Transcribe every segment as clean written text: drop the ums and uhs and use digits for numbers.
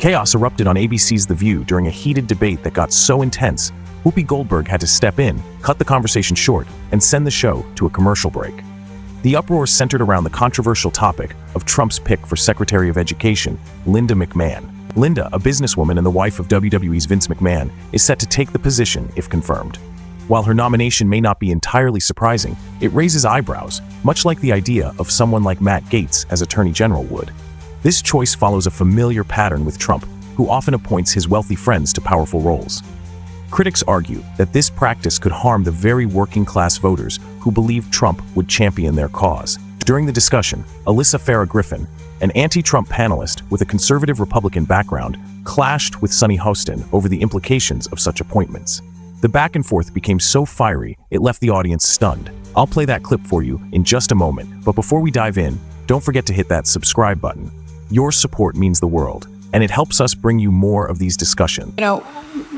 Chaos erupted on ABC's The View during a heated debate that got so intense, Whoopi Goldberg had to step in, cut the conversation short, and send the show to a commercial break. The uproar centered around the controversial topic of Trump's pick for Secretary of Education, Linda McMahon. Linda, a businesswoman and the wife of WWE's Vince McMahon, is set to take the position if confirmed. While her nomination may not be entirely surprising, it raises eyebrows, much like the idea of someone like Matt Gaetz as Attorney General would. This choice follows a familiar pattern with Trump, who often appoints his wealthy friends to powerful roles. Critics argue that this practice could harm the very working-class voters who believe Trump would champion their cause. During the discussion, Alyssa Farah Griffin, an anti-Trump panelist with a conservative Republican background, clashed with Sunny Hostin over the implications of such appointments. The back and forth became so fiery, it left the audience stunned. I'll play that clip for you in just a moment, but before we dive in, don't forget to hit that subscribe button. Your support means the world, and it helps us bring you more of these discussions. You know,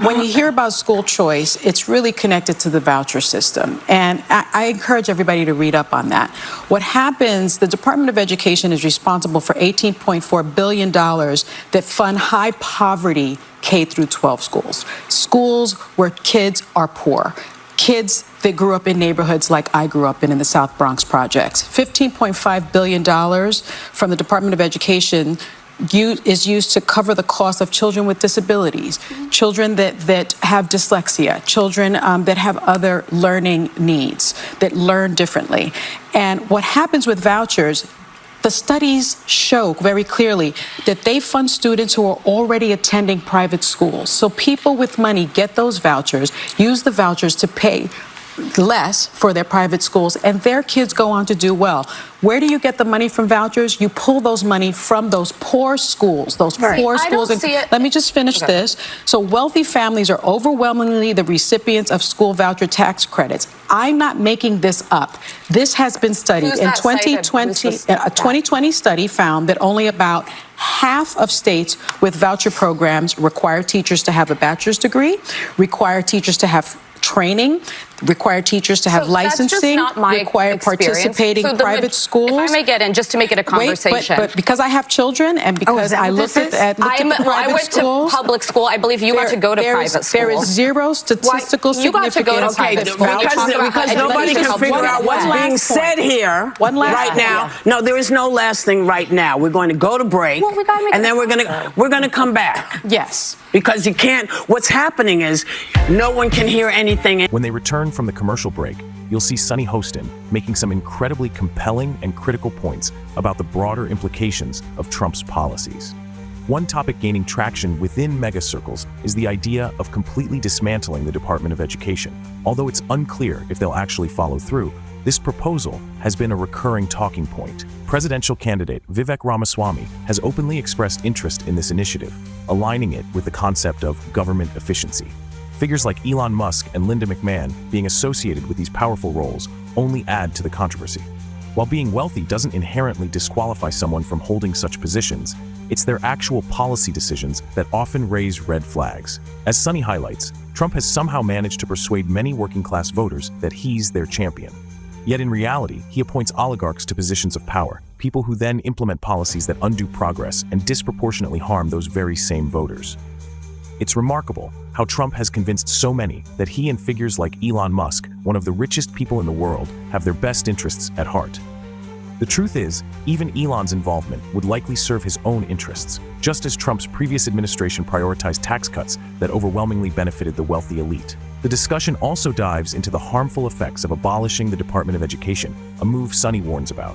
when you hear about school choice, it's really connected to the voucher system. And I encourage everybody to read up on that. What happens, the Department of Education is responsible for $18.4 billion that fund high poverty K through 12 schools. Schools where kids are poor. Kids that grew up in neighborhoods like I grew up in the South Bronx projects. $15.5 billion from the Department of Education is used to cover the cost of children with disabilities, children that have dyslexia, children that have other learning needs, that learn differently. And what happens with vouchers, the studies show very clearly that they fund students who are already attending private schools. So people with money get those vouchers, use the vouchers to pay less for their private schools, and their kids go on to do well. Where do you get the money from vouchers? You pull those money from those poor schools, those poor schools. Let me just finish this. So wealthy families are overwhelmingly the recipients of school voucher tax credits. I'm not making this up. This has been studied. In 2020, a 2020 study found that only about half of states with voucher programs require teachers to have a bachelor's degree, require teachers to have training, require teachers to have licensing, require participating private schools. If I may get in, just to make it a conversation. But because I have children and because I looked at private schools. I went to public school. I believe you got to go to private school. There is zero statistical significance. You got to go to private school. Because nobody can figure out what's being said here right now. No, there is no last thing right now. We're going to go to break, and then we're going to come back. Yes. Because you can't, what's happening is no one can hear anything. When they return from the commercial break, you'll see Sunny Hostin making some incredibly compelling and critical points about the broader implications of Trump's policies. One topic gaining traction within mega circles is the idea of completely dismantling the Department of Education. Although it's unclear if they'll actually follow through, this proposal has been a recurring talking point. Presidential candidate Vivek Ramaswamy has openly expressed interest in this initiative, aligning it with the concept of government efficiency. Figures like Elon Musk and Linda McMahon being associated with these powerful roles only add to the controversy. While being wealthy doesn't inherently disqualify someone from holding such positions, it's their actual policy decisions that often raise red flags. As Sunny highlights, Trump has somehow managed to persuade many working-class voters that he's their champion. Yet in reality, he appoints oligarchs to positions of power, people who then implement policies that undo progress and disproportionately harm those very same voters. It's remarkable how Trump has convinced so many that he and figures like Elon Musk, one of the richest people in the world, have their best interests at heart. The truth is, even Elon's involvement would likely serve his own interests, just as Trump's previous administration prioritized tax cuts that overwhelmingly benefited the wealthy elite. The discussion also dives into the harmful effects of abolishing the Department of Education, a move Sunny warns about.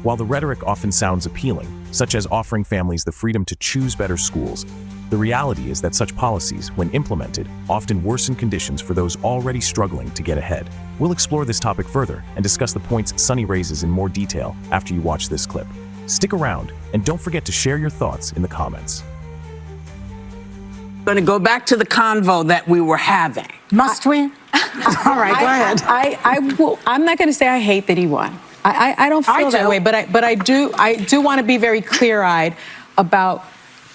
While the rhetoric often sounds appealing, such as offering families the freedom to choose better schools, the reality is that such policies, when implemented, often worsen conditions for those already struggling to get ahead. We'll explore this topic further and discuss the points Sunny raises in more detail after you watch this clip. Stick around, and don't forget to share your thoughts in the comments. I'm going to go back to the convo that we were having. Must we? All right, go ahead. I'm not going to say I hate that he won. I don't feel that way, but I do want to be very clear-eyed about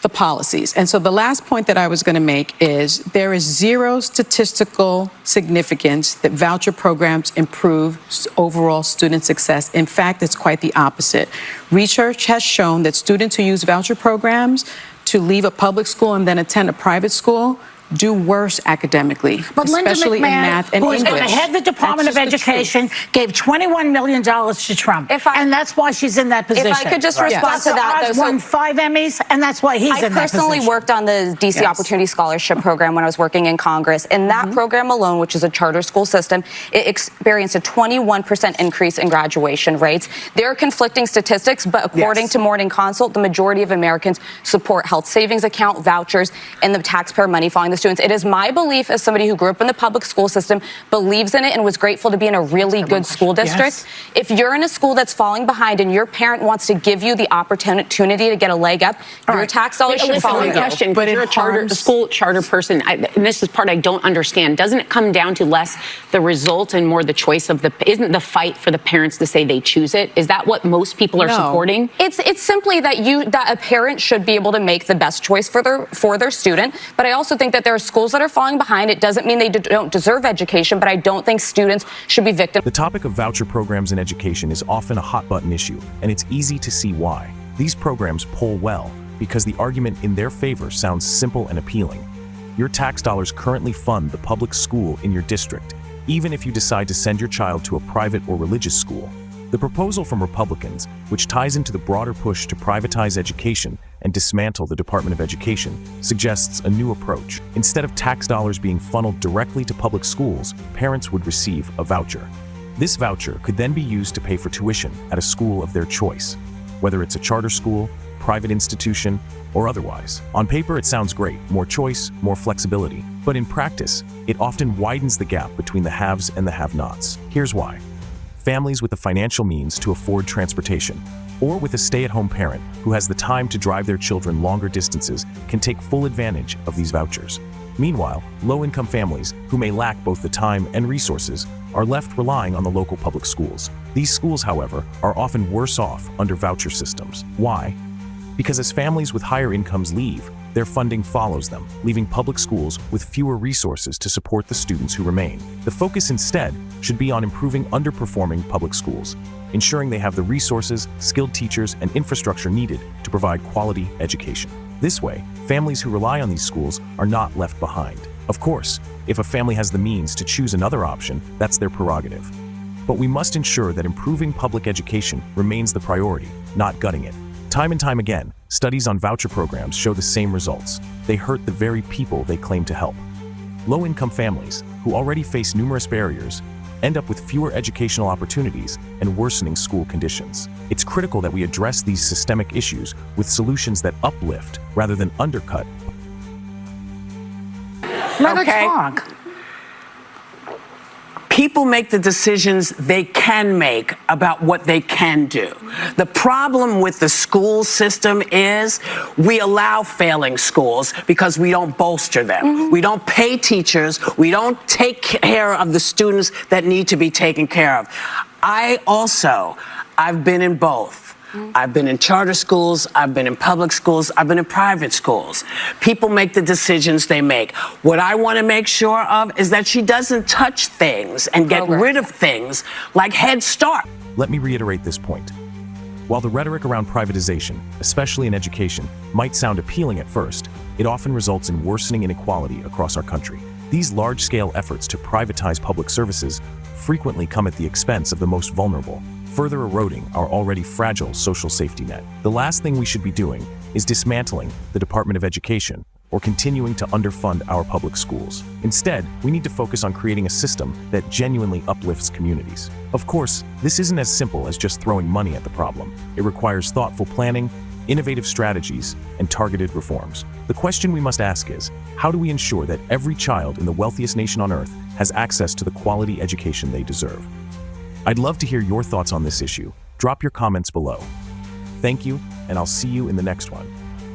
the policies. And so the last point that I was going to make is there is zero statistical significance that voucher programs improve overall student success. In fact, it's quite the opposite. Research has shown that students who use voucher programs to leave a public school and then attend a private school do worse academically, but especially Linda McMahon, in math and English. Who's head of the Department of Education, gave $21 million to Trump, and that's why she's in that position. If I could just respond to that, though. Won 5 Emmys, and that's why he's in that position. I personally worked on the DC Opportunity Scholarship Program when I was working in Congress. In that program alone, which is a charter school system, it experienced a 21% increase in graduation rates. There are conflicting statistics, but according to Morning Consult, the majority of Americans support health savings account, vouchers, and the taxpayer money following the students. It is my belief, as somebody who grew up in the public school system, believes in it, and was grateful to be in a really good school district. If you're in a school that's falling behind and your parent wants to give you the opportunity to get a leg up, your tax dollars should follow you. Question, but you're a school charter person, and this is part I don't understand. Doesn't it come down to less the result and more the choice of isn't the fight for the parents to say they choose it? Is that what most people are supporting? It's simply that a parent should be able to make the best choice for their student. But I also think that there are schools that are falling behind. It doesn't mean they don't deserve education, but I don't think students should be victims. The topic of voucher programs in education is often a hot-button issue, and it's easy to see why. These programs poll well because the argument in their favor sounds simple and appealing. Your tax dollars currently fund the public school in your district, even if you decide to send your child to a private or religious school. The proposal from Republicans, which ties into the broader push to privatize education and dismantle the Department of Education, suggests a new approach. Instead of tax dollars being funneled directly to public schools, parents would receive a voucher. This voucher could then be used to pay for tuition at a school of their choice, whether it's a charter school, private institution, or otherwise. On paper, it sounds great, more choice, more flexibility. But in practice, it often widens the gap between the haves and the have-nots. Here's why. Families with the financial means to afford transportation, or with a stay-at-home parent who has the time to drive their children longer distances, can take full advantage of these vouchers. Meanwhile, low-income families, who may lack both the time and resources, are left relying on the local public schools. These schools, however, are often worse off under voucher systems. Why? Because as families with higher incomes leave, their funding follows them, leaving public schools with fewer resources to support the students who remain. The focus instead should be on improving underperforming public schools, ensuring they have the resources, skilled teachers, and infrastructure needed to provide quality education. This way, families who rely on these schools are not left behind. Of course, if a family has the means to choose another option, that's their prerogative. But we must ensure that improving public education remains the priority, not gutting it. Time and time again, studies on voucher programs show the same results. They hurt the very people they claim to help. Low-income families, who already face numerous barriers, end up with fewer educational opportunities and worsening school conditions. It's critical that we address these systemic issues with solutions that uplift rather than undercut. Let her talk. People make the decisions they can make about what they can do. The problem with the school system is we allow failing schools because we don't bolster them. We don't pay teachers. We don't take care of the students that need to be taken care of. I've been in both. I've been in charter schools, I've been in public schools, I've been in private schools. People make the decisions they make. What I want to make sure of is that she doesn't touch things and get rid of things like Head Start. Let me reiterate this point. While the rhetoric around privatization, especially in education, might sound appealing at first, it often results in worsening inequality across our country. These large-scale efforts to privatize public services frequently come at the expense of the most vulnerable, further eroding our already fragile social safety net. The last thing we should be doing is dismantling the Department of Education or continuing to underfund our public schools. Instead, we need to focus on creating a system that genuinely uplifts communities. Of course, this isn't as simple as just throwing money at the problem. It requires thoughtful planning, innovative strategies, and targeted reforms. The question we must ask is, how do we ensure that every child in the wealthiest nation on earth has access to the quality education they deserve? I'd love to hear your thoughts on this issue. Drop your comments below. Thank you, and I'll see you in the next one.